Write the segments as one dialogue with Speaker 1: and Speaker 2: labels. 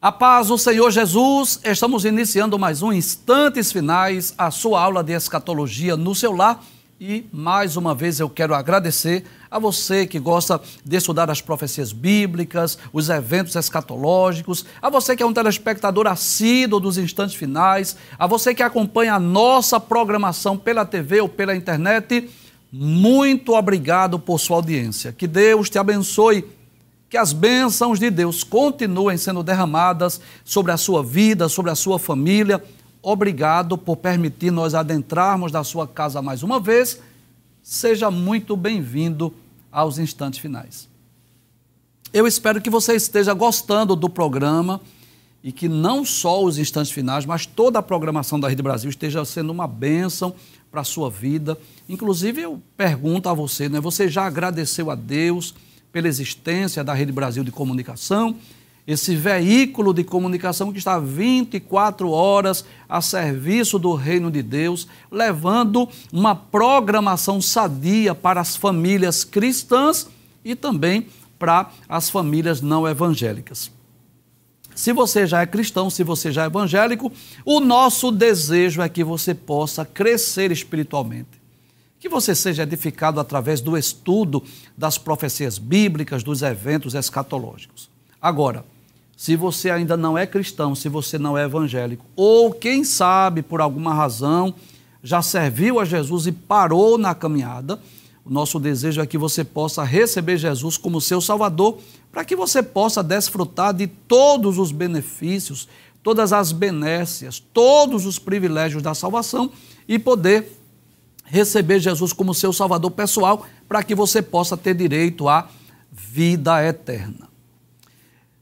Speaker 1: A paz do Senhor Jesus, estamos iniciando mais um Instantes Finais, a sua aula de escatologia no seu lar. E mais uma vez eu quero agradecer a você que gosta de estudar as profecias bíblicas, os eventos escatológicos, a você que é um telespectador assíduo dos Instantes Finais, a você que acompanha a nossa programação pela TV ou pela internet. Muito obrigado por sua audiência. Que Deus te abençoe. Que as bênçãos de Deus continuem sendo derramadas sobre a sua vida, sobre a sua família. Obrigado por permitir nós adentrarmos da sua casa mais uma vez. Seja muito bem-vindo aos Instantes Finais. Eu espero que você esteja gostando do programa e que não só os Instantes Finais, mas toda a programação da Rede Brasil esteja sendo uma bênção para a sua vida. Inclusive, eu pergunto a você, né? Você já agradeceu a Deus pela existência da Rede Brasil de Comunicação, esse veículo de comunicação que está 24 horas a serviço do Reino de Deus, levando uma programação sadia para as famílias cristãs e também para as famílias não evangélicas. Se você já é cristão, se você já é evangélico, o nosso desejo é que você possa crescer espiritualmente. Que você seja edificado através do estudo das profecias bíblicas, dos eventos escatológicos. Agora, se você ainda não é cristão, se você não é evangélico, ou quem sabe por alguma razão já serviu a Jesus e parou na caminhada, o nosso desejo é que você possa receber Jesus como seu Salvador, para que você possa desfrutar de todos os benefícios, todas as benécias, todos os privilégios da salvação e poder receber Jesus como seu Salvador pessoal, para que você possa ter direito à vida eterna.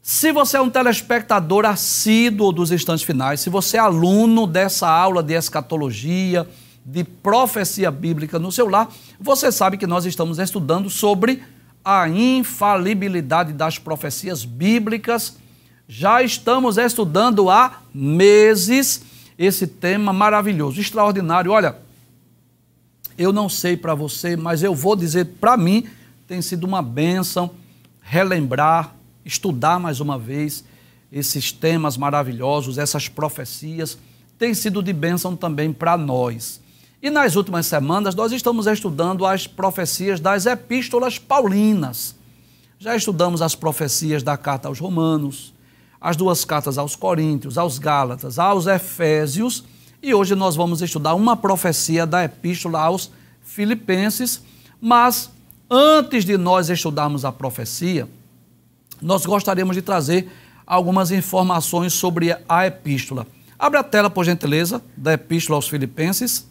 Speaker 1: Se você é um telespectador assíduo dos Instantes Finais, se você é aluno dessa aula de escatologia, de profecia bíblica no seu lar, você sabe que nós estamos estudando sobre a infalibilidade das profecias bíblicas. Já estamos estudando há meses esse tema maravilhoso, extraordinário. Olha, eu não sei para você, mas eu vou dizer, para mim, tem sido uma bênção relembrar, estudar mais uma vez esses temas maravilhosos, essas profecias, tem sido de bênção também para nós. E nas últimas semanas nós estamos estudando as profecias das epístolas paulinas. Já estudamos as profecias da carta aos Romanos, as duas cartas aos Coríntios, aos Gálatas, aos Efésios. E hoje nós vamos estudar uma profecia da epístola aos Filipenses, mas antes de nós estudarmos a profecia, nós gostaríamos de trazer algumas informações sobre a epístola. Abre a tela, por gentileza, da epístola aos Filipenses.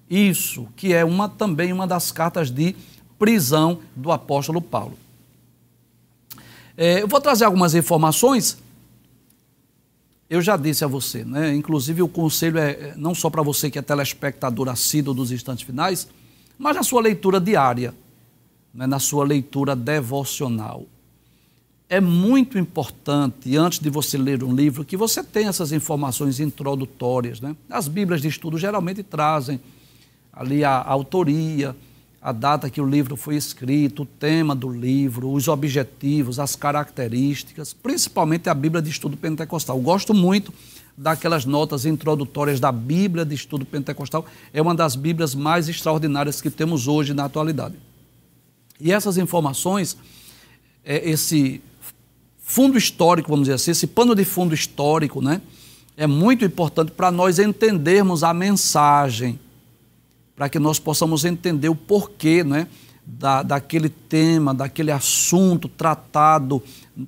Speaker 1: Isso, que é também uma das cartas de prisão do apóstolo Paulo. Eu vou trazer algumas informações. Eu já disse a você, né? Inclusive o conselho é não só para você que é telespectador assíduo dos Instantes Finais, mas na sua leitura diária, né? Na sua leitura devocional. É muito importante, antes de você ler um livro, que você tenha essas informações introdutórias, né? As Bíblias de estudo geralmente trazem ali a autoria, a data que o livro foi escrito, o tema do livro, os objetivos, as características, principalmente a Bíblia de Estudo Pentecostal. Eu gosto muito daquelas notas introdutórias da Bíblia de Estudo Pentecostal. É uma das Bíblias mais extraordinárias que temos hoje na atualidade. E essas informações, esse fundo histórico, vamos dizer assim, esse pano de fundo histórico, né, é muito importante para nós entendermos a mensagem, para que nós possamos entender o porquê, né, daquele tema, daquele assunto tratado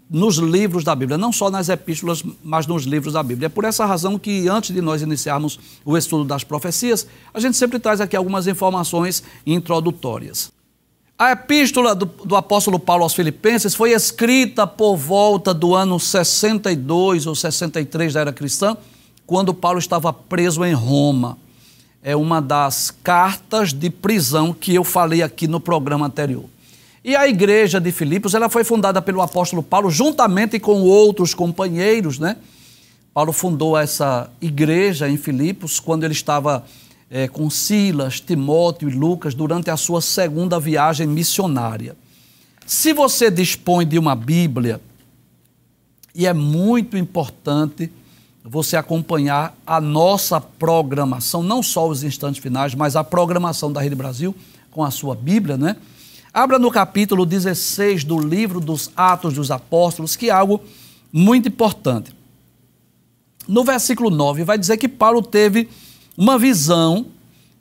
Speaker 1: nos livros da Bíblia, não só nas epístolas, mas nos livros da Bíblia. É por essa razão que, antes de nós iniciarmos o estudo das profecias, a gente sempre traz aqui algumas informações introdutórias. A epístola do apóstolo Paulo aos Filipenses foi escrita por volta do ano 62 ou 63 da era cristã, quando Paulo estava preso em Roma. É uma das cartas de prisão que eu falei aqui no programa anterior. E a igreja de Filipos, ela foi fundada pelo apóstolo Paulo juntamente com outros companheiros, né? Paulo fundou essa igreja em Filipos quando ele estava com Silas, Timóteo e Lucas durante a sua segunda viagem missionária. Se você dispõe de uma Bíblia, E é muito importante você acompanhar a nossa programação, não só os instantes finais, mas a programação da Rede Brasil com a sua Bíblia, né? Abra no capítulo 16 do livro dos Atos dos Apóstolos, que é algo muito importante. No versículo 9 vai dizer que Paulo teve uma visão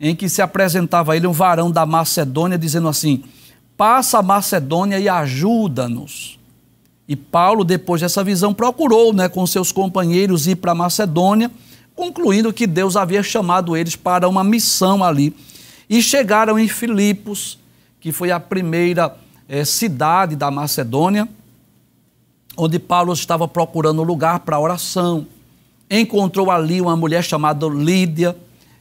Speaker 1: em que se apresentava a ele um varão da Macedônia, dizendo assim: passa a Macedônia e ajuda-nos. E Paulo, depois dessa visão, procurou, com seus companheiros ir para a Macedônia, concluindo que Deus havia chamado eles para uma missão ali. E chegaram em Filipos, que foi a primeira cidade da Macedônia, onde Paulo estava procurando lugar para oração. Encontrou ali uma mulher chamada Lídia,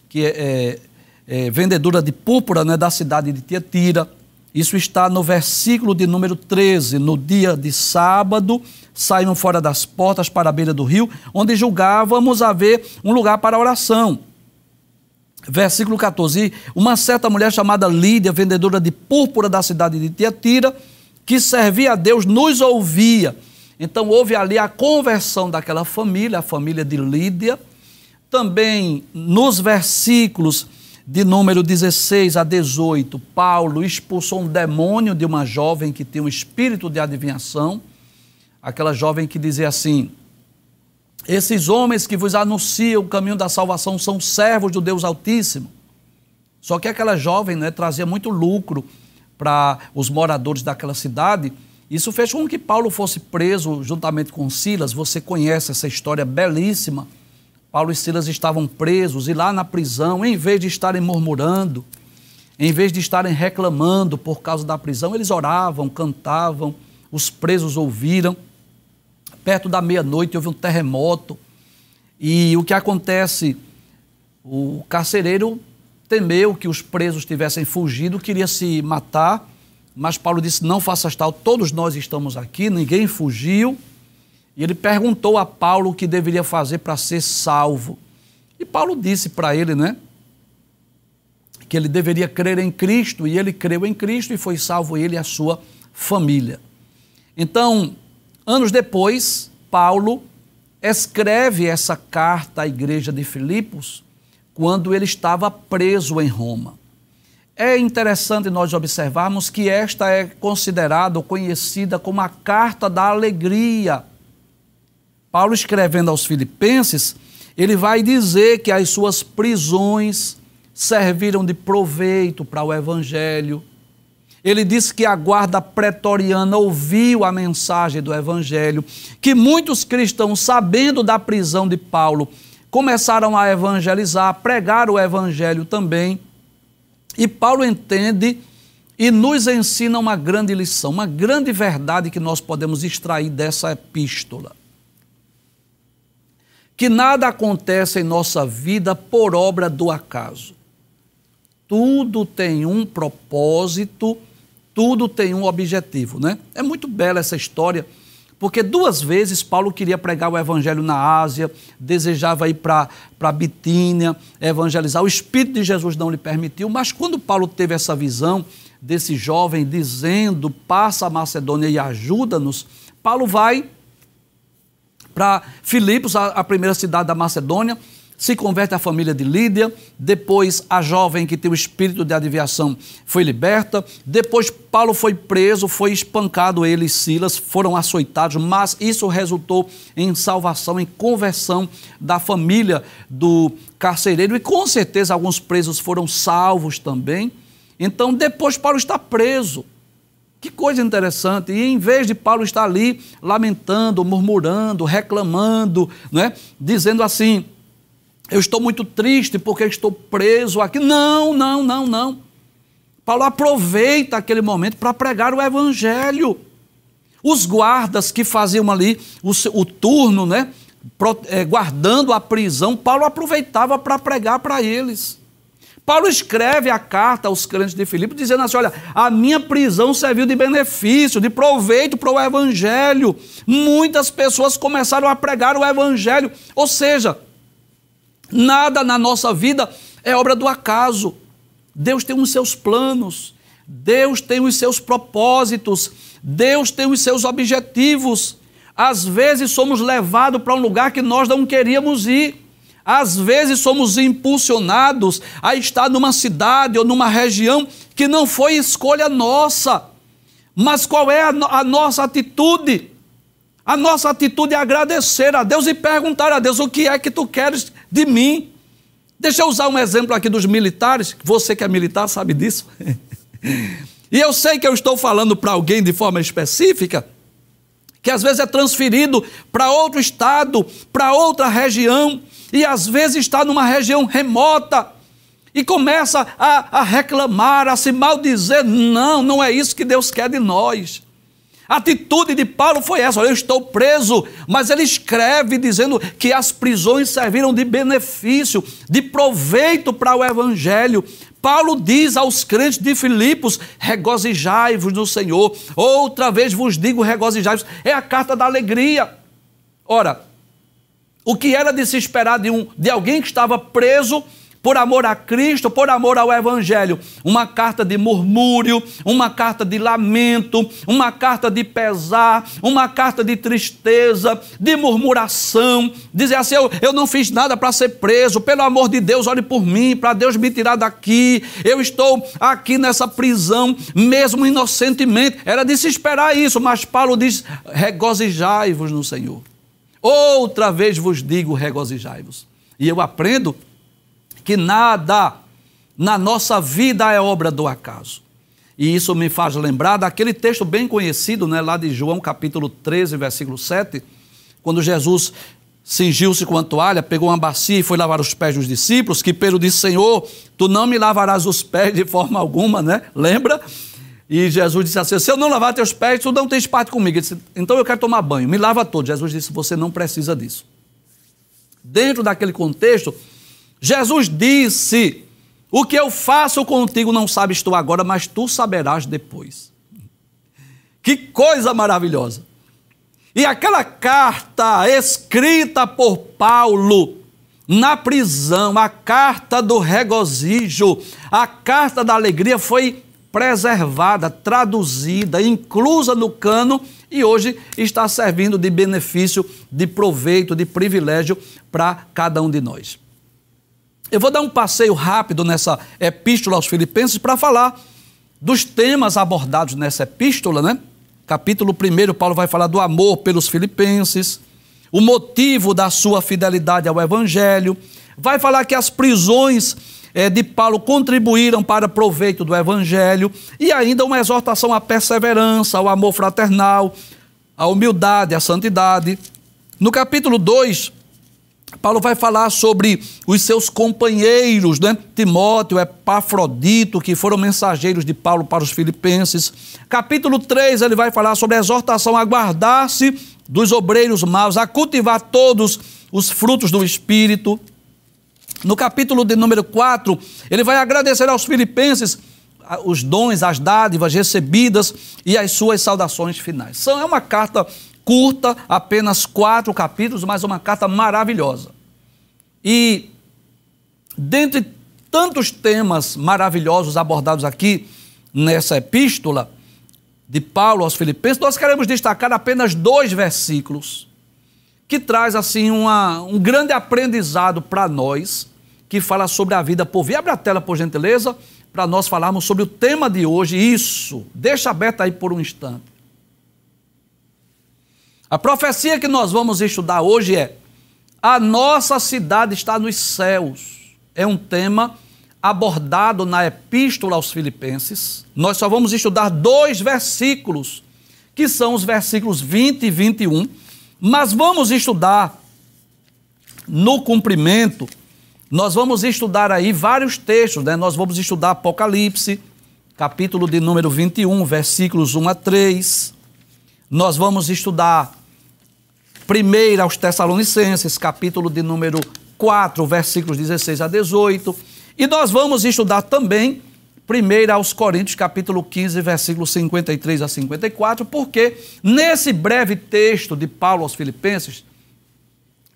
Speaker 1: que é vendedora de púrpura, da cidade de Tiatira. Isso está no versículo de número 13. No dia de sábado, saíram fora das portas para a beira do rio, onde julgávamos haver um lugar para oração. Versículo 14. Uma certa mulher chamada Lídia, vendedora de púrpura da cidade de Tiatira, que servia a Deus, nos ouvia. Então houve ali a conversão daquela família, a família de Lídia. Também nos versículos de número 16 a 18, Paulo expulsou um demônio de uma jovem que tinha um espírito de adivinhação. Aquela jovem que dizia assim: esses homens que vos anunciam o caminho da salvação são servos do Deus Altíssimo. Só que aquela jovem trazia muito lucro para os moradores daquela cidade. Isso fez com que Paulo fosse preso juntamente com Silas. Você conhece essa história belíssima. Paulo e Silas estavam presos e lá na prisão, em vez de estarem murmurando, em vez de estarem reclamando por causa da prisão, eles oravam, cantavam, os presos ouviram. Perto da meia-noite houve um terremoto e o que acontece? O carcereiro temeu que os presos tivessem fugido, queria se matar, mas Paulo disse: não faças tal, todos nós estamos aqui, ninguém fugiu. E ele perguntou a Paulo o que deveria fazer para ser salvo. E Paulo disse para ele, que ele deveria crer em Cristo, e ele creu em Cristo e foi salvo ele e a sua família. Então, anos depois, Paulo escreve essa carta à igreja de Filipos quando ele estava preso em Roma. É interessante nós observarmos que esta é considerada ou conhecida como a carta da alegria. Paulo, escrevendo aos Filipenses, ele vai dizer que as suas prisões serviram de proveito para o Evangelho. Ele disse que a guarda pretoriana ouviu a mensagem do Evangelho, que muitos cristãos, sabendo da prisão de Paulo, começaram a evangelizar, a pregar o Evangelho também. E Paulo entende e nos ensina uma grande lição, uma grande verdade que nós podemos extrair dessa epístola. Que nada acontece em nossa vida por obra do acaso. Tudo tem um propósito, tudo tem um objetivo, É muito bela essa história, porque 2 vezes Paulo queria pregar o evangelho na Ásia, desejava ir para Bitínia, evangelizar. O Espírito de Jesus não lhe permitiu, mas quando Paulo teve essa visão desse jovem dizendo: passa a Macedônia e ajuda-nos, Paulo vai para Filipos, a primeira cidade da Macedônia, se converte a família de Lídia, depois a jovem que tem o espírito de adivinhação foi liberta, depois Paulo foi preso, foi espancado, ele e Silas foram açoitados, mas isso resultou em salvação, em conversão da família do carcereiro e com certeza alguns presos foram salvos também. Então depois Paulo está preso. Que coisa interessante, e em vez de Paulo estar ali lamentando, murmurando, reclamando, dizendo assim: eu estou muito triste porque estou preso aqui. Não. Paulo aproveita aquele momento para pregar o Evangelho. Os guardas que faziam ali o turno, guardando a prisão, Paulo aproveitava para pregar para eles. Paulo escreve a carta aos crentes de Filipos dizendo assim: olha, a minha prisão serviu de benefício, de proveito para o Evangelho. Muitas pessoas começaram a pregar o Evangelho. Ou seja, nada na nossa vida é obra do acaso. Deus tem os seus planos, Deus tem os seus propósitos, Deus tem os seus objetivos. Às vezes somos levados para um lugar que nós não queríamos ir. Às vezes somos impulsionados a estar numa cidade ou numa região que não foi escolha nossa. Mas qual é a nossa atitude? A nossa atitude é agradecer a Deus e perguntar a Deus: o que é que tu queres de mim? Deixa eu usar um exemplo aqui dos militares. Você que é militar sabe disso. E eu sei que eu estou falando para alguém de forma específica, que às vezes é transferido para outro estado, para outra região, e às vezes está numa região remota, e começa a reclamar, a se maldizer. Não, não é isso que Deus quer de nós. A atitude de Paulo foi essa: eu estou preso, mas ele escreve dizendo que as prisões serviram de benefício, de proveito para o evangelho. Paulo diz aos crentes de Filipos: regozijai-vos no Senhor. Outra vez vos digo, regozijai-vos. É a carta da alegria. Ora, o que era de se esperar de alguém que estava preso por amor a Cristo, por amor ao evangelho? Uma carta de murmúrio, uma carta de lamento, uma carta de pesar, uma carta de tristeza, de murmuração, dizer assim: eu não fiz nada para ser preso, pelo amor de Deus, ore por mim, para Deus me tirar daqui, eu estou aqui nessa prisão, mesmo inocentemente. Era de se esperar isso, mas Paulo diz: regozijai-vos no Senhor. Outra vez vos digo, regozijai-vos. E eu aprendo que nada na nossa vida é obra do acaso. E isso me faz lembrar daquele texto bem conhecido, né, lá de João capítulo 13, versículo 7, quando Jesus cingiu-se com a toalha, pegou uma bacia e foi lavar os pés dos discípulos, que Pedro disse: Senhor, tu não me lavarás os pés de forma alguma, né? Lembra? E Jesus disse assim: se eu não lavar teus pés, tu não tens parte comigo. Ele disse: então eu quero tomar banho, me lava todo. Jesus disse: você não precisa disso. Dentro daquele contexto, Jesus disse: o que eu faço contigo não sabes tu agora, mas tu saberás depois. Que coisa maravilhosa! E aquela carta escrita por Paulo na prisão, a carta do regozijo, a carta da alegria, foi preservada, traduzida, inclusa no cano, e hoje está servindo de benefício, de proveito, de privilégio para cada um de nós. Eu vou dar um passeio rápido nessa epístola aos Filipenses para falar dos temas abordados nessa epístola, né? Capítulo 1, Paulo vai falar do amor pelos filipenses, o motivo da sua fidelidade ao evangelho, vai falar que as prisões de Paulo contribuíram para o proveito do evangelho, e ainda uma exortação à perseverança, ao amor fraternal, à humildade, à santidade. No capítulo 2, Paulo vai falar sobre os seus companheiros, né? Timóteo, Epafrodito, que foram mensageiros de Paulo para os filipenses. Capítulo 3, ele vai falar sobre a exortação a guardar-se dos obreiros maus, a cultivar todos os frutos do Espírito. No capítulo de número 4, ele vai agradecer aos filipenses os dons, as dádivas recebidas e as suas saudações finais. É uma carta curta, apenas 4 capítulos, mas uma carta maravilhosa. E, dentre tantos temas maravilhosos abordados aqui nessa epístola de Paulo aos Filipenses, nós queremos destacar apenas 2 versículos que traz assim um grande aprendizado para nós, que fala sobre a vida por vir. Abre a tela, por gentileza, para nós falarmos sobre o tema de hoje. Isso, deixa aberto aí por um instante. A profecia que nós vamos estudar hoje é: a nossa cidade está nos céus. É um tema abordado na epístola aos Filipenses. Nós só vamos estudar 2 versículos, que são os versículos 20 e 21, mas vamos estudar no cumprimento, nós vamos estudar aí vários textos, né? Nós vamos estudar Apocalipse, capítulo de número 21, versículos 1 a 3. Nós vamos estudar 1 aos Tessalonicenses, capítulo de número 4, versículos 16 a 18. E nós vamos estudar também 1 aos Coríntios, capítulo 15, versículos 53 a 54, porque nesse breve texto de Paulo aos Filipenses,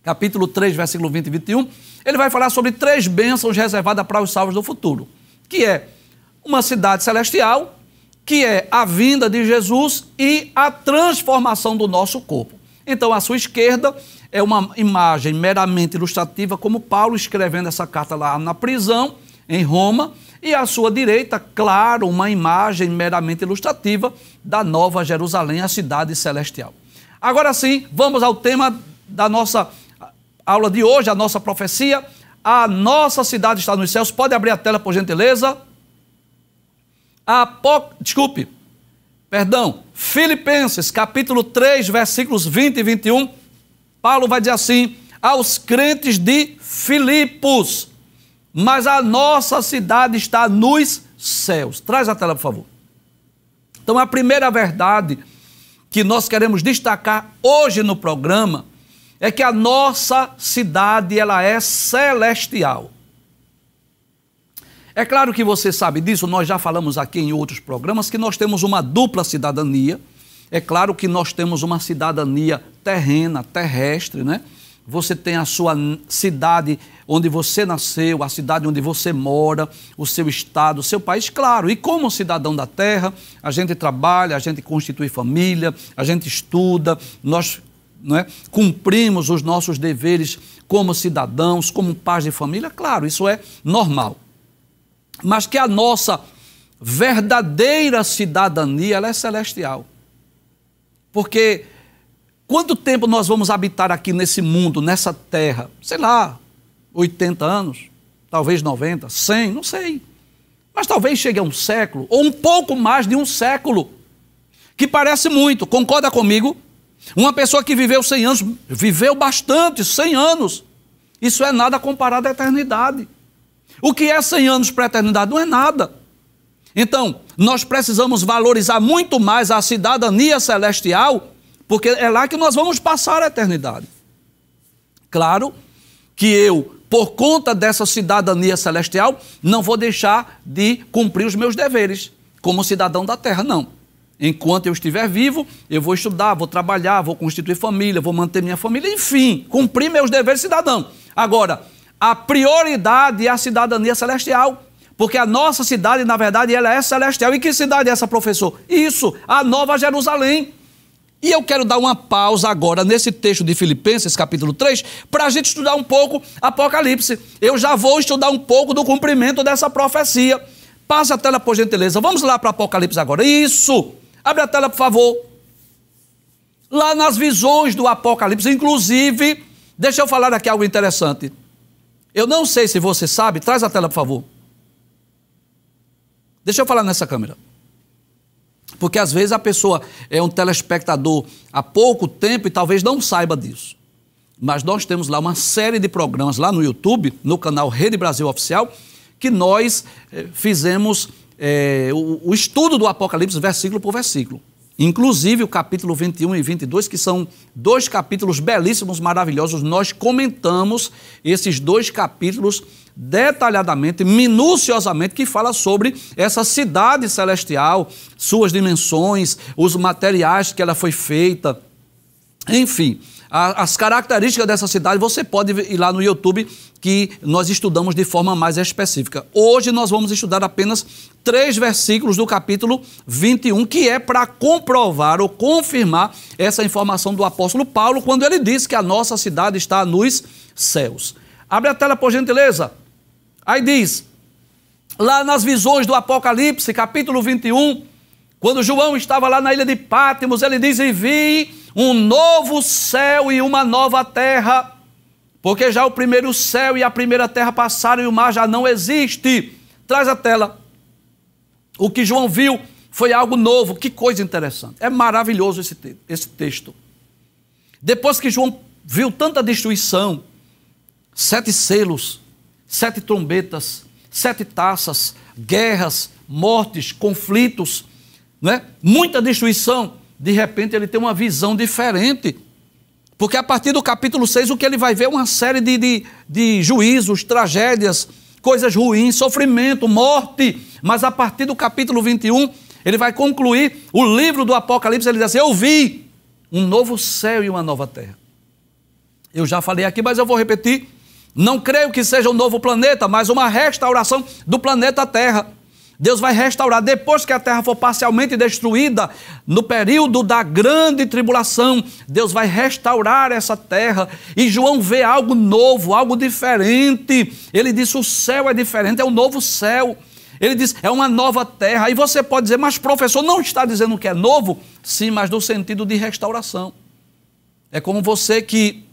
Speaker 1: capítulo 3, versículo 20 e 21, ele vai falar sobre 3 bênçãos reservadas para os salvos do futuro, que é uma cidade celestial, que é a vinda de Jesus e a transformação do nosso corpo. Então, à sua esquerda é uma imagem meramente ilustrativa, como Paulo escrevendo essa carta lá na prisão, em Roma, e à sua direita, claro, uma imagem meramente ilustrativa da Nova Jerusalém, a cidade celestial. Agora sim, vamos ao tema da nossa aula de hoje, a nossa profecia. A nossa cidade está nos céus. Pode abrir a tela, por gentileza. Filipenses, capítulo 3, versículos 20 e 21. Paulo vai dizer assim: aos crentes de Filipos, mas a nossa cidade está nos céus. Traz a tela, por favor. Então, a primeira verdade que nós queremos destacar hoje no programa é que a nossa cidade, ela é celestial. É claro que você sabe disso, nós já falamos aqui em outros programas que nós temos uma dupla cidadania. É claro que nós temos uma cidadania terrena, terrestre, né? Você tem a sua cidade onde você nasceu, a cidade onde você mora, o seu estado, o seu país, claro. E como cidadão da terra, a gente trabalha, a gente constitui família, a gente estuda, nós cumprimos os nossos deveres como cidadãos, como pais de família, claro, isso é normal. Mas que a nossa verdadeira cidadania, ela é celestial. Porque quanto tempo nós vamos habitar aqui nesse mundo, nessa terra? Sei lá, 80 anos, talvez 90, 100, não sei. Mas talvez chegue a um século, ou um pouco mais de um século, que parece muito, concorda comigo? Uma pessoa que viveu 100 anos, viveu bastante, 100 anos. Isso é nada comparado à eternidade. O que é 100 anos para a eternidade? Não é nada. Então, nós precisamos valorizar muito mais a cidadania celestial, porque é lá que nós vamos passar a eternidade. Claro que eu, por conta dessa cidadania celestial, não vou deixar de cumprir os meus deveres como cidadão da terra, não. Enquanto eu estiver vivo, eu vou estudar, vou trabalhar, vou constituir família, vou manter minha família, enfim, cumprir meus deveres de cidadão. Agora, a prioridade é a cidadania celestial, porque a nossa cidade, na verdade, ela é celestial. E que cidade é essa, professor? Isso, a Nova Jerusalém. E eu quero dar uma pausa agora nesse texto de Filipenses, capítulo 3, para a gente estudar um pouco Apocalipse. Eu já vou estudar um pouco do cumprimento dessa profecia. Passa a tela, por gentileza. Vamos lá para Apocalipse agora. Isso! Abre a tela, por favor. Lá nas visões do Apocalipse, inclusive, deixa eu falar aqui algo interessante. Eu não sei se você sabe, traz a tela, por favor. Deixa eu falar nessa câmera. Porque às vezes a pessoa é um telespectador há pouco tempo e talvez não saiba disso. Mas nós temos lá uma série de programas lá no YouTube, no canal Rede Brasil Oficial, que nós fizemos o estudo do Apocalipse versículo por versículo. Inclusive o capítulo 21 e 22, que são dois capítulos belíssimos, maravilhosos. Nós comentamos esses dois capítulos detalhadamente, minuciosamente, que fala sobre essa cidade celestial, suas dimensões, os materiais que ela foi feita, enfim, as características dessa cidade. Você pode ir lá no YouTube, que nós estudamos de forma mais específica. Hoje nós vamos estudar apenas 3 versículos do capítulo 21, que é para comprovar ou confirmar essa informação do apóstolo Paulo, quando ele diz que a nossa cidade está nos céus. Abre a tela, por gentileza. Aí diz, lá nas visões do Apocalipse, capítulo 21, quando João estava lá na ilha de Patmos, ele diz: e vi um novo céu e uma nova terra, porque já o primeiro céu e a primeira terra passaram e o mar já não existe. Traz a tela. O que João viu foi algo novo. Que coisa interessante. É maravilhoso esse texto. Depois que João viu tanta destruição, 7 selos, 7 trombetas, 7 taças, guerras, mortes, conflitos, né? Muita destruição. De repente ele tem uma visão diferente. Porque a partir do capítulo 6, o que ele vai ver é uma série de juízos, tragédias, coisas ruins, sofrimento, morte. Mas a partir do capítulo 21, ele vai concluir o livro do Apocalipse. Ele diz assim: eu vi um novo céu e uma nova terra. Eu já falei aqui, mas eu vou repetir. Não creio que seja um novo planeta, mas uma restauração do planeta Terra. Deus vai restaurar, depois que a terra for parcialmente destruída, no período da grande tribulação, Deus vai restaurar essa terra, e João vê algo novo, algo diferente. Ele diz, o céu é diferente, é um novo céu. Ele diz, é uma nova terra. Aí você pode dizer, mas professor, não está dizendo que é novo? Sim, mas no sentido de restauração. É como você que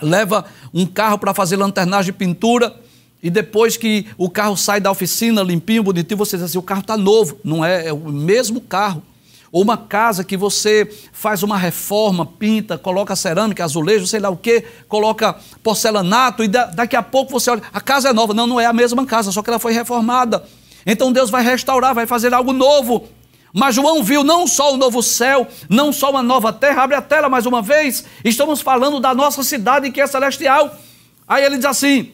Speaker 1: leva um carro para fazer lanternagem de pintura, e depois que o carro sai da oficina, limpinho, bonitinho, você diz assim, o carro está novo. Não é, é o mesmo carro. Ou uma casa que você faz uma reforma, pinta, coloca cerâmica, azulejo, sei lá o quê, coloca porcelanato, e daqui a pouco você olha, a casa é nova. Não, não é a mesma casa, só que ela foi reformada. Então Deus vai restaurar, vai fazer algo novo. Mas João viu não só o novo céu, não só uma nova terra. Abre a tela mais uma vez. Estamos falando da nossa cidade que é celestial. Aí ele diz assim,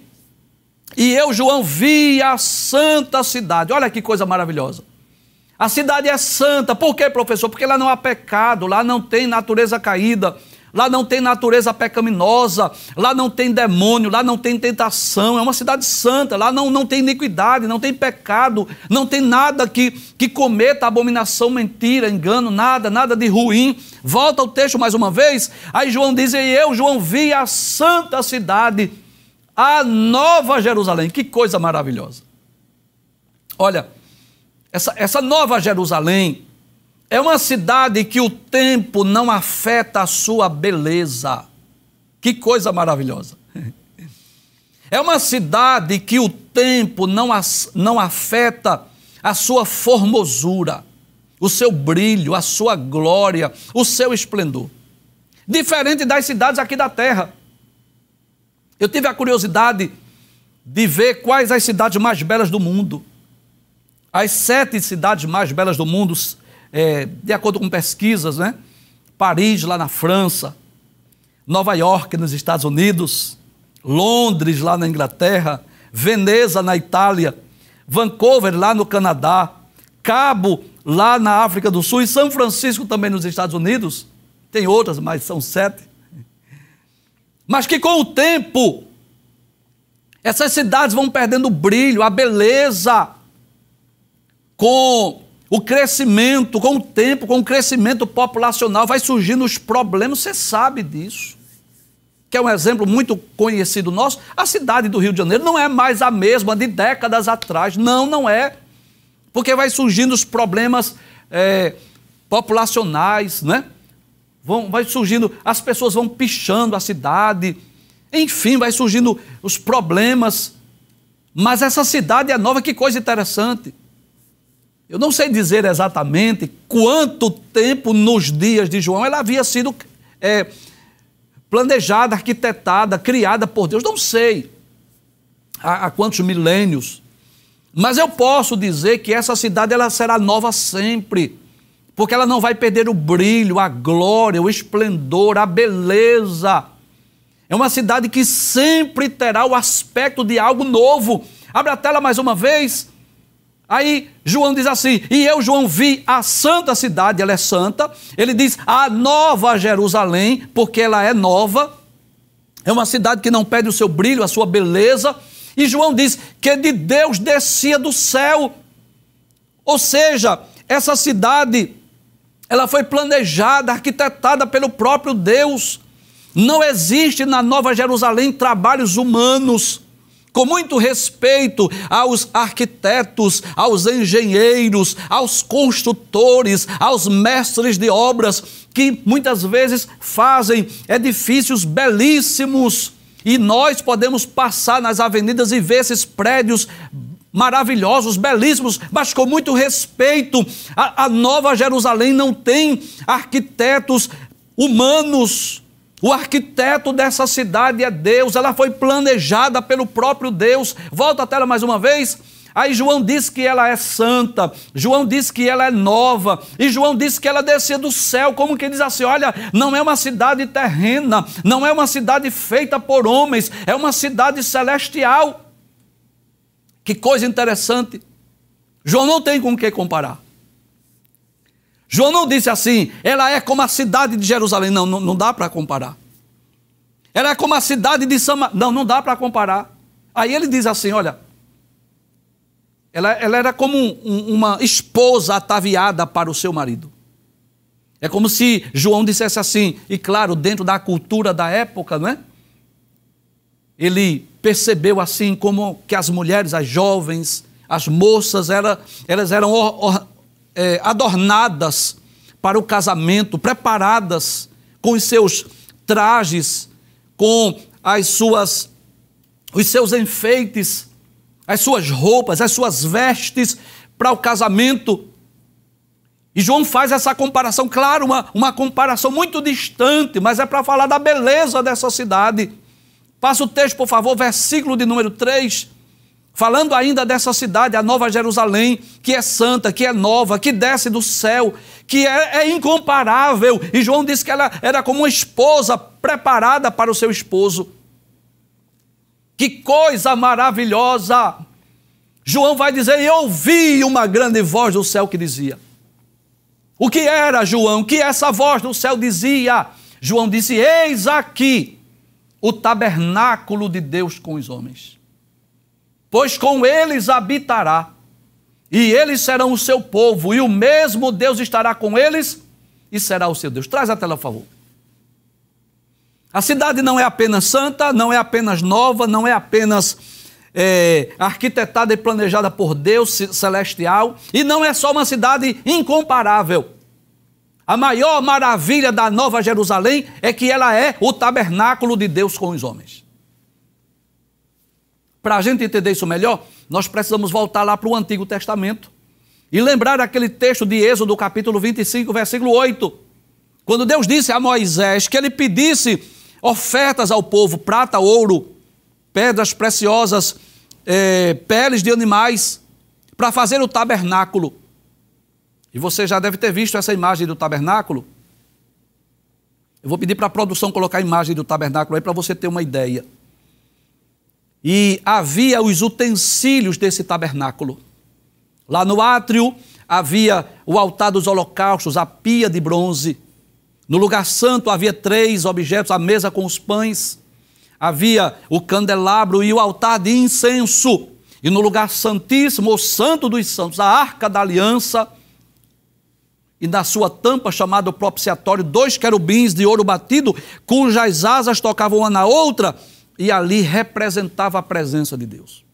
Speaker 1: e eu, João, vi a santa cidade. Olha que coisa maravilhosa. A cidade é santa. Por quê, professor? Porque lá não há pecado, lá não tem natureza caída, lá não tem natureza pecaminosa, lá não tem demônio, lá não tem tentação. É uma cidade santa, lá não tem iniquidade, não tem pecado, não tem nada que cometa abominação, mentira, engano, nada de ruim. Volta ao texto mais uma vez. Aí João diz, e eu, João, vi a santa cidade, a nova Jerusalém. Que coisa maravilhosa. Olha, essa nova Jerusalém é uma cidade que o tempo não afeta a sua beleza. Que coisa maravilhosa. É uma cidade que o tempo não afeta a sua formosura, o seu brilho, a sua glória, o seu esplendor. Diferente das cidades aqui da terra. Eu tive a curiosidade de ver quais as cidades mais belas do mundo. As 7 cidades mais belas do mundo, de acordo com pesquisas, né? Paris, lá na França, Nova York, nos Estados Unidos, Londres, lá na Inglaterra, Veneza, na Itália, Vancouver, lá no Canadá, Cabo, lá na África do Sul, e São Francisco, também nos Estados Unidos. Tem outras, mas são 7. Mas que com o tempo, essas cidades vão perdendo o brilho, a beleza, com o crescimento, com o tempo, com o crescimento populacional, vai surgindo os problemas, você sabe disso. Que é um exemplo muito conhecido nosso, a cidade do Rio de Janeiro não é mais a mesma de décadas atrás, não é, porque vai surgindo os problemas populacionais, né? Vai surgindo, as pessoas vão pichando a cidade, enfim, vai surgindo os problemas, mas essa cidade é nova, que coisa interessante. Eu não sei dizer exatamente quanto tempo nos dias de João ela havia sido planejada, arquitetada, criada por Deus, não sei há quantos milênios, mas eu posso dizer que essa cidade ela será nova sempre, porque ela não vai perder o brilho, a glória, o esplendor, a beleza. É uma cidade que sempre terá o aspecto de algo novo. Abre a tela mais uma vez. Aí João diz assim, e eu, João, vi a santa cidade, ela é santa. Ele diz a nova Jerusalém, porque ela é nova. É uma cidade que não perde o seu brilho, a sua beleza. E João diz que de Deus descia do céu. Ou seja, essa cidade, ela foi planejada, arquitetada pelo próprio Deus. Não existe na Nova Jerusalém trabalhos humanos. Com muito respeito aos arquitetos, aos engenheiros, aos construtores, aos mestres de obras, que muitas vezes fazem edifícios belíssimos. E nós podemos passar nas avenidas e ver esses prédios maravilhosos, belíssimos, mas com muito respeito. A Nova Jerusalém não tem arquitetos humanos. O arquiteto dessa cidade é Deus, ela foi planejada pelo próprio Deus. Volta a tela mais uma vez. Aí João diz que ela é santa, João diz que ela é nova, e João diz que ela descia do céu, como que diz assim, olha, não é uma cidade terrena, não é uma cidade feita por homens, é uma cidade celestial. Que coisa interessante. João não tem com o que comparar. João não disse assim, ela é como a cidade de Jerusalém. Não dá para comparar. Ela é como a cidade de Samaria. Não dá para comparar. Aí ele diz assim, olha, ela era como uma esposa ataviada para o seu marido. É como se João dissesse assim, e claro, dentro da cultura da época, não é? Ele percebeu assim como que as mulheres, as jovens, as moças, elas eram adornadas para o casamento, preparadas com os seus trajes, com os seus enfeites, as suas roupas, as suas vestes para o casamento. E João faz essa comparação, claro, uma comparação muito distante, mas é para falar da beleza dessa cidade. Passa o texto, por favor, versículo de número 3, falando ainda dessa cidade, a Nova Jerusalém, que é santa, que é nova, que desce do céu, que é incomparável. E João disse que ela era como uma esposa preparada para o seu esposo. Que coisa maravilhosa! João vai dizer, e ouvi uma grande voz do céu que dizia. O que era, João? O que essa voz do céu dizia? João disse, eis aqui o tabernáculo de Deus com os homens. Pois com eles habitará, e eles serão o seu povo, e o mesmo Deus estará com eles, e será o seu Deus. Traz a tela, por favor. A cidade não é apenas santa, não é apenas nova, não é apenas arquitetada e planejada por Deus celestial, e não é só uma cidade incomparável. A maior maravilha da Nova Jerusalém é que ela é o tabernáculo de Deus com os homens. Para a gente entender isso melhor, nós precisamos voltar lá para o Antigo Testamento e lembrar aquele texto de Êxodo, capítulo 25, versículo 8, quando Deus disse a Moisés que ele pedisse ofertas ao povo, prata, ouro, pedras preciosas, peles de animais, para fazer o tabernáculo. E você já deve ter visto essa imagem do tabernáculo. Eu vou pedir para a produção colocar a imagem do tabernáculo aí para você ter uma ideia. E havia os utensílios desse tabernáculo. Lá no átrio havia o altar dos holocaustos, a pia de bronze. No lugar santo havia 3 objetos, a mesa com os pães. Havia o candelabro e o altar de incenso. E no lugar santíssimo, o santo dos santos, a arca da aliança. E na sua tampa, chamado propiciatório, 2 querubins de ouro batido, cujas asas tocavam uma na outra, e ali representava a presença de Deus.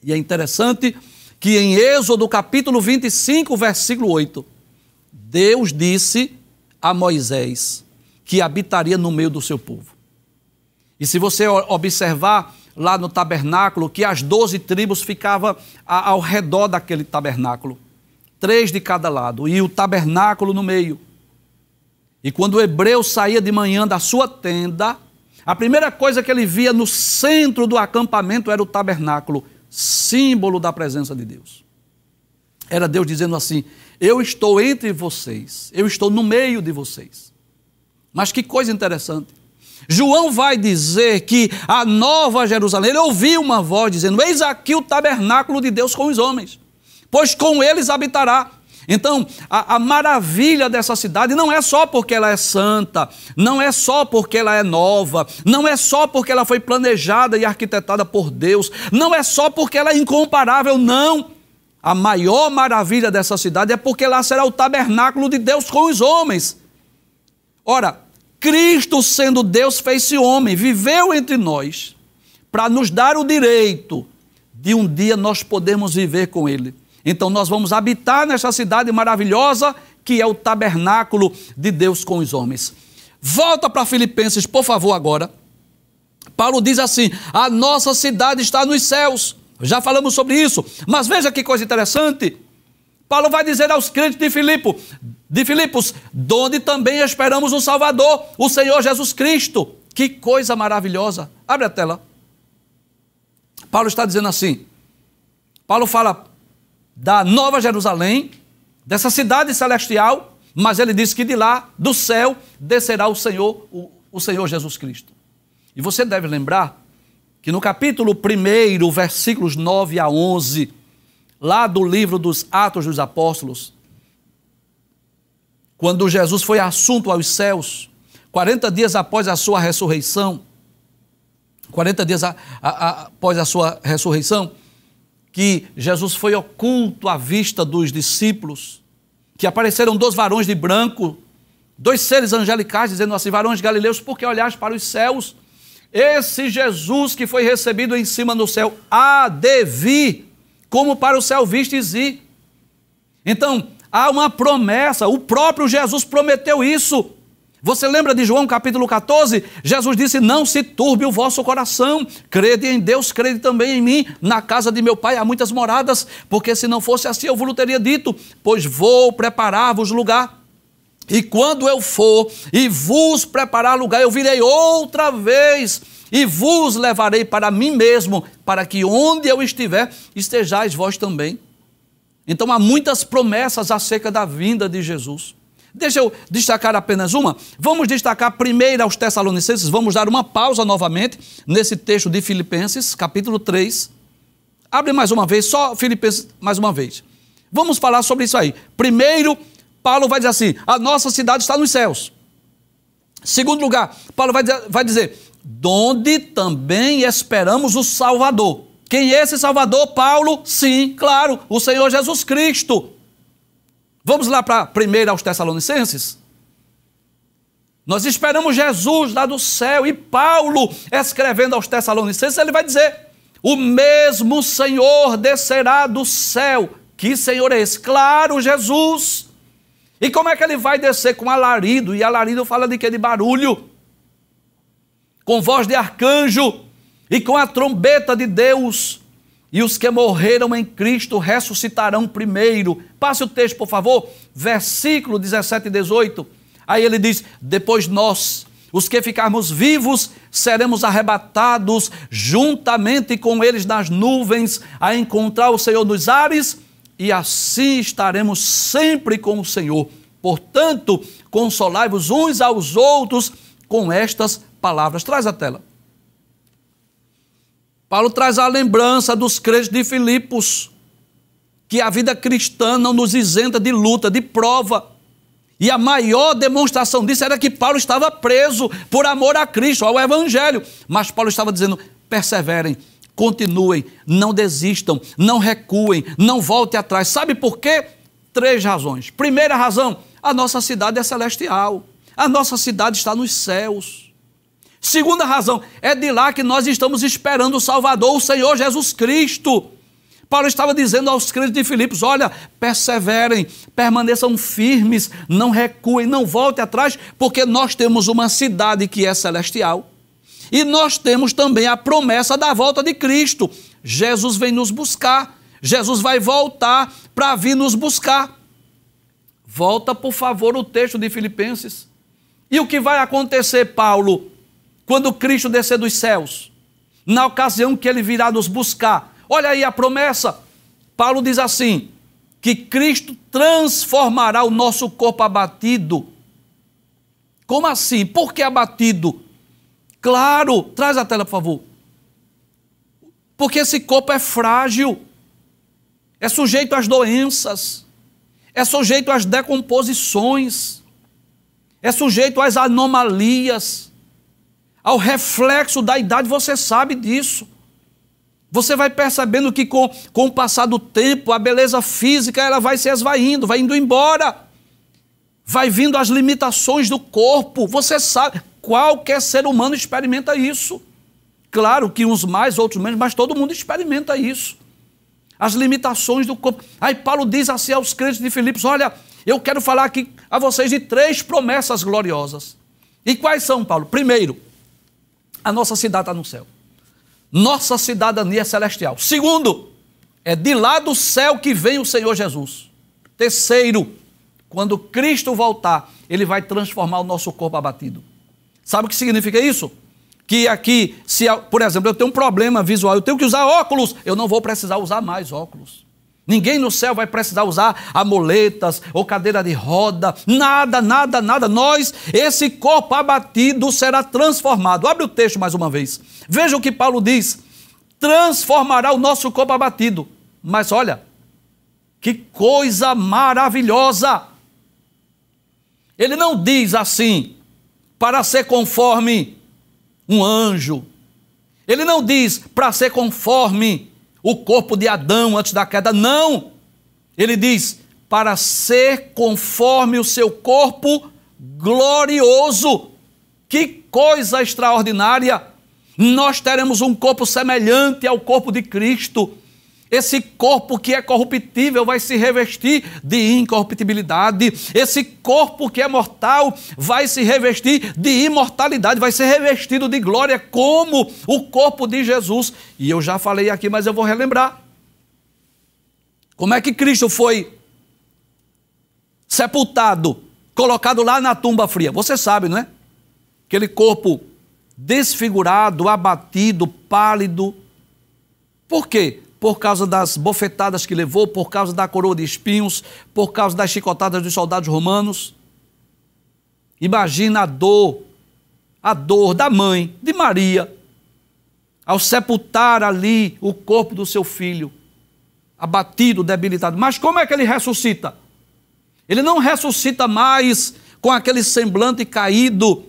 Speaker 1: E é interessante que em Êxodo capítulo 25, versículo 8, Deus disse a Moisés que habitaria no meio do seu povo. E se você observar lá no tabernáculo, que as 12 tribos ficavam ao redor daquele tabernáculo, 3 de cada lado, e o tabernáculo no meio. E quando o hebreu saía de manhã da sua tenda, a primeira coisa que ele via no centro do acampamento era o tabernáculo, símbolo da presença de Deus. Era Deus dizendo assim, eu estou entre vocês, eu estou no meio de vocês. Mas que coisa interessante. João vai dizer que a Nova Jerusalém, ele ouviu uma voz dizendo, eis aqui o tabernáculo de Deus com os homens, pois com eles habitará. Então, a maravilha dessa cidade não é só porque ela é santa, não é só porque ela é nova, não é só porque ela foi planejada e arquitetada por Deus, não é só porque ela é incomparável, não. A maior maravilha dessa cidade é porque lá será o tabernáculo de Deus com os homens. Ora, Cristo, sendo Deus, fez-se homem, viveu entre nós, para nos dar o direito de um dia nós podermos viver com Ele. Então nós vamos habitar nessa cidade maravilhosa que é o tabernáculo de Deus com os homens. Volta para Filipenses, por favor, agora. Paulo diz assim, a nossa cidade está nos céus. Já falamos sobre isso, mas veja que coisa interessante. Paulo vai dizer aos crentes de Filipos, donde também esperamos um Salvador, o Senhor Jesus Cristo. Que coisa maravilhosa. Abre a tela. Paulo está dizendo assim, Paulo fala da Nova Jerusalém, dessa cidade celestial, mas ele diz que de lá, do céu, descerá o Senhor Jesus Cristo. E você deve lembrar que no capítulo 1, versículos 9 a 11, lá do livro dos Atos dos Apóstolos, quando Jesus foi assunto aos céus, 40 dias após a sua ressurreição, que Jesus foi oculto à vista dos discípulos, que apareceram 2 varões de branco, 2 seres angelicais, dizendo assim: varões galileus, por que olhais para os céus? Esse Jesus que foi recebido em cima no céu há de vir, como para o céu vistes ir. Então, há uma promessa, o próprio Jesus prometeu isso. Você lembra de João capítulo 14? Jesus disse: não se turbe o vosso coração, crede em Deus, crede também em mim. Na casa de meu pai há muitas moradas, porque se não fosse assim eu vos teria dito, pois vou preparar-vos lugar. E quando eu for e vos preparar lugar, eu virei outra vez e vos levarei para mim mesmo, para que onde eu estiver, estejais vós também. Então há muitas promessas acerca da vinda de Jesus. Deixa eu destacar apenas uma. Vamos destacar primeiro aos Tessalonicenses, vamos dar uma pausa novamente nesse texto de Filipenses, capítulo 3. Abre mais uma vez, só Filipenses mais uma vez. Vamos falar sobre isso aí. Primeiro, Paulo vai dizer assim: a nossa cidade está nos céus. Segundo lugar, Paulo vai dizer, donde também esperamos o Salvador. Quem é esse Salvador, Paulo? Sim, claro, o Senhor Jesus Cristo. Vamos lá para 1 aos Tessalonicenses? Nós esperamos Jesus lá do céu, e Paulo, escrevendo aos Tessalonicenses, ele vai dizer, o mesmo Senhor descerá do céu. Que Senhor é esse? Claro, Jesus. E como é que ele vai descer? Com alarido, e alarido fala de quê? De barulho, com voz de arcanjo, e com a trombeta de Deus, e os que morreram em Cristo ressuscitarão primeiro. Passe o texto, por favor, versículo 17 e 18. Aí ele diz, depois nós, os que ficarmos vivos, seremos arrebatados juntamente com eles nas nuvens, a encontrar o Senhor nos ares, e assim estaremos sempre com o Senhor. Portanto, consolai-vos uns aos outros com estas palavras. Traz a tela. Paulo traz a lembrança dos crentes de Filipos, que a vida cristã não nos isenta de luta, de prova. E a maior demonstração disso era que Paulo estava preso por amor a Cristo, ao Evangelho. Mas Paulo estava dizendo, perseverem, continuem, não desistam, não recuem, não voltem atrás. Sabe por quê? 3 razões. Primeira razão, a nossa cidade é celestial. A nossa cidade está nos céus. Segunda razão, é de lá que nós estamos esperando o Salvador, o Senhor Jesus Cristo. Paulo estava dizendo aos crentes de Filipos, olha, perseverem, permaneçam firmes, não recuem, não voltem atrás, porque nós temos uma cidade que é celestial. E nós temos também a promessa da volta de Cristo. Jesus vem nos buscar, Jesus vai voltar para vir nos buscar. Volta, por favor, o texto de Filipenses. E o que vai acontecer, Paulo, quando Cristo descer dos céus? Na ocasião que ele virá nos buscar. Olha aí a promessa. Paulo diz assim, que Cristo transformará o nosso corpo abatido. Como assim? Por que abatido? Claro, traz a tela, por favor. Porque esse corpo é frágil, é sujeito às doenças, é sujeito às decomposições, é sujeito às anomalias, ao reflexo da idade. Você sabe disso. Você vai percebendo que com o passar do tempo, a beleza física ela vai se esvaindo, vai indo embora. Vai vindo as limitações do corpo. Você sabe, qualquer ser humano experimenta isso. Claro que uns mais, outros menos, mas todo mundo experimenta isso. As limitações do corpo. Aí Paulo diz assim aos crentes de Filipos, olha, eu quero falar aqui a vocês de 3 promessas gloriosas. E quais são, Paulo? Primeiro, a nossa cidade está no céu. Nossa cidadania é celestial. Segundo, é de lá do céu que vem o Senhor Jesus. Terceiro, quando Cristo voltar, ele vai transformar o nosso corpo abatido. Sabe o que significa isso? Que aqui, se, por exemplo, eu tenho um problema visual, eu tenho que usar óculos, eu não vou precisar usar mais óculos. Ninguém no céu vai precisar usar amuletas ou cadeira de roda, nada, nada, nada. Nós, esse corpo abatido será transformado. Abre o texto mais uma vez. Veja o que Paulo diz. Transformará o nosso corpo abatido. Mas olha, que coisa maravilhosa. Ele não diz assim, para ser conforme um anjo. Ele não diz para ser conforme o corpo de Adão antes da queda, não. Ele diz, para ser conforme o seu corpo glorioso. Que coisa extraordinária! Nós teremos um corpo semelhante ao corpo de Cristo. Esse corpo que é corruptível vai se revestir de incorruptibilidade. Esse corpo que é mortal vai se revestir de imortalidade, vai ser revestido de glória como o corpo de Jesus. E eu já falei aqui, mas eu vou relembrar. Como é que Cristo foi sepultado, colocado lá na tumba fria? Você sabe, não é? Aquele corpo desfigurado, abatido, pálido. Por quê? Por causa das bofetadas que levou, por causa da coroa de espinhos, por causa das chicotadas dos soldados romanos. Imagina a dor da mãe, de Maria, ao sepultar ali o corpo do seu filho, abatido, debilitado. Mas como é que ele ressuscita? Ele não ressuscita mais com aquele semblante caído,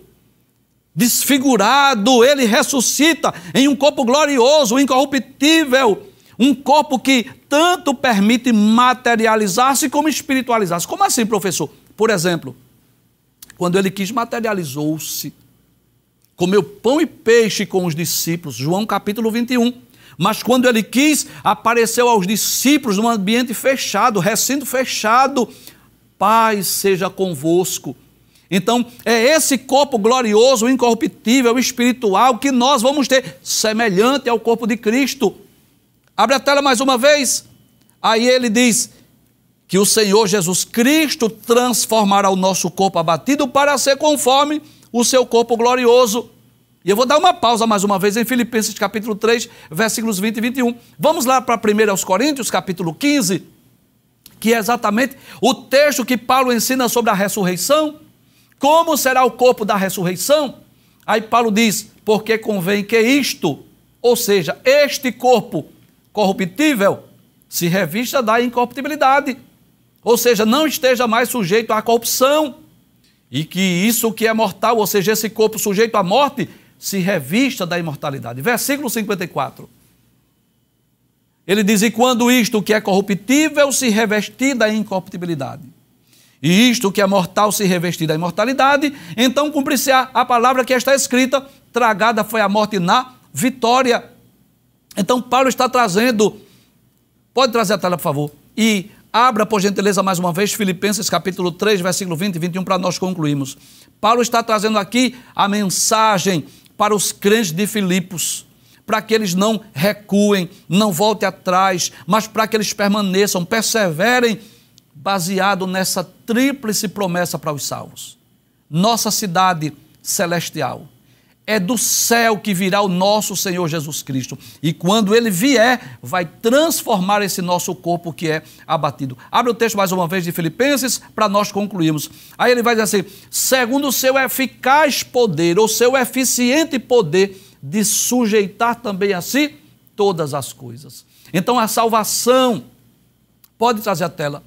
Speaker 1: desfigurado. Ele ressuscita em um corpo glorioso, incorruptível, um corpo que tanto permite materializar-se como espiritualizar-se. Como assim, professor? Por exemplo, quando ele quis, materializou-se, comeu pão e peixe com os discípulos, João capítulo 21. Mas quando ele quis, apareceu aos discípulos num ambiente fechado, recinto fechado. Paz seja convosco. Então, é esse corpo glorioso, incorruptível, espiritual, que nós vamos ter, semelhante ao corpo de Cristo. Abre a tela mais uma vez. Aí ele diz que o Senhor Jesus Cristo transformará o nosso corpo abatido para ser conforme o seu corpo glorioso. E eu vou dar uma pausa mais uma vez em Filipenses capítulo 3, versículos 20 e 21. Vamos lá para 1 Coríntios, capítulo 15, que é exatamente o texto que Paulo ensina sobre a ressurreição. Como será o corpo da ressurreição? Aí Paulo diz, porque convém que isto, ou seja, este corpo corruptível, se revista da incorruptibilidade, ou seja, não esteja mais sujeito à corrupção, e que isso que é mortal, ou seja, esse corpo sujeito à morte, se revista da imortalidade. Versículo 54. Ele diz, e quando isto que é corruptível se revestir da incorruptibilidade, e isto que é mortal se revestir da imortalidade, então cumpre-se a palavra que está escrita, tragada foi a morte na vitória. Então Paulo está trazendo, pode trazer a tela por favor, e abra por gentileza mais uma vez Filipenses capítulo 3, versículo 20 e 21 para nós concluirmos. Paulo está trazendo aqui a mensagem para os crentes de Filipos, para que eles não recuem, não voltem atrás, mas para que eles permaneçam, perseverem, baseado nessa tríplice promessa para os salvos. Nossa cidade celestial. É do céu que virá o nosso Senhor Jesus Cristo. E quando Ele vier, vai transformar esse nosso corpo que é abatido. Abre o texto mais uma vez de Filipenses para nós concluirmos. Aí ele vai dizer assim, segundo o seu eficaz poder, ou seu eficiente poder, de sujeitar também a si todas as coisas. Então a salvação, pode trazer a tela,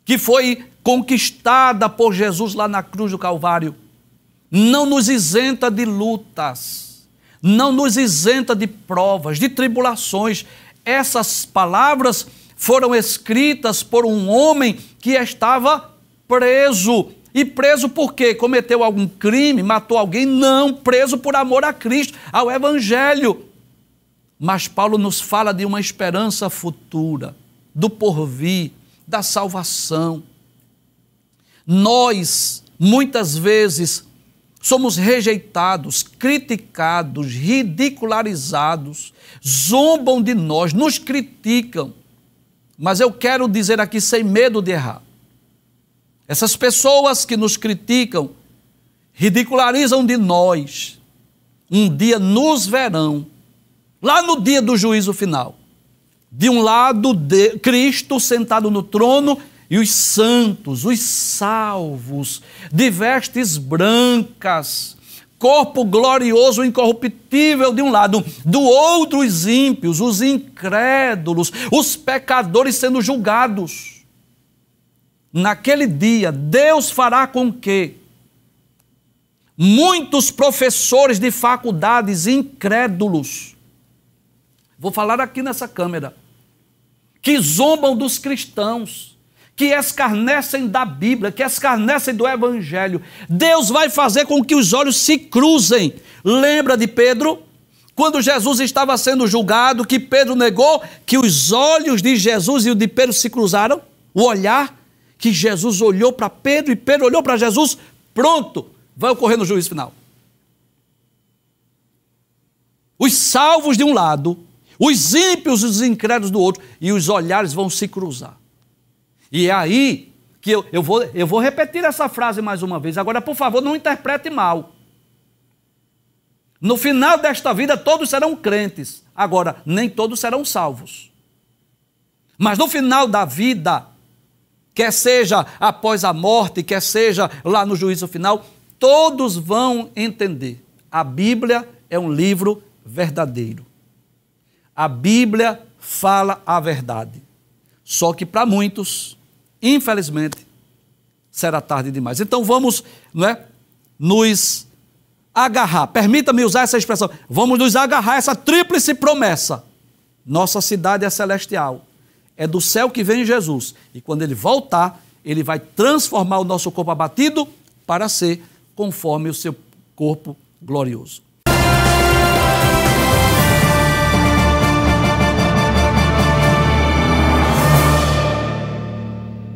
Speaker 1: que foi conquistada por Jesus lá na cruz do Calvário, não nos isenta de lutas, não nos isenta de provas, de tribulações. Essas palavras foram escritas por um homem que estava preso. E preso por quê? Cometeu algum crime, matou alguém? Não, preso por amor a Cristo, ao Evangelho. Mas Paulo nos fala de uma esperança futura, do porvir, da salvação. Nós, muitas vezes, somos rejeitados, criticados, ridicularizados, zombam de nós, nos criticam. Mas eu quero dizer aqui sem medo de errar. Essas pessoas que nos criticam, ridicularizam de nós, um dia nos verão, lá no dia do juízo final. De um lado, Cristo sentado no trono, e os santos, os salvos, de vestes brancas, corpo glorioso, incorruptível de um lado, do outro os ímpios, os incrédulos, os pecadores sendo julgados. Naquele dia, Deus fará com que muitos professores de faculdades incrédulos, vou falar aqui nessa câmera, que zombam dos cristãos, que escarnecem da Bíblia, que escarnecem do Evangelho. Deus vai fazer com que os olhos se cruzem. Lembra de Pedro? Quando Jesus estava sendo julgado, que Pedro negou, que os olhos de Jesus e o de Pedro se cruzaram? O olhar que Jesus olhou para Pedro e Pedro olhou para Jesus, pronto, vai ocorrer no juízo final. Os salvos de um lado, os ímpios e os incrédulos do outro, e os olhares vão se cruzar. E é aí que eu vou repetir essa frase mais uma vez. Agora, por favor, não interprete mal. No final desta vida, todos serão crentes. Agora, nem todos serão salvos. Mas no final da vida, quer seja após a morte, quer seja lá no juízo final, todos vão entender. A Bíblia é um livro verdadeiro. A Bíblia fala a verdade. Só que para muitos, infelizmente, será tarde demais. Então vamos, nos agarrar, permita-me usar essa expressão, vamos nos agarrar a essa tríplice promessa. Nossa cidade é celestial, é do céu que vem Jesus, e quando ele voltar, ele vai transformar o nosso corpo abatido para ser conforme o seu corpo glorioso.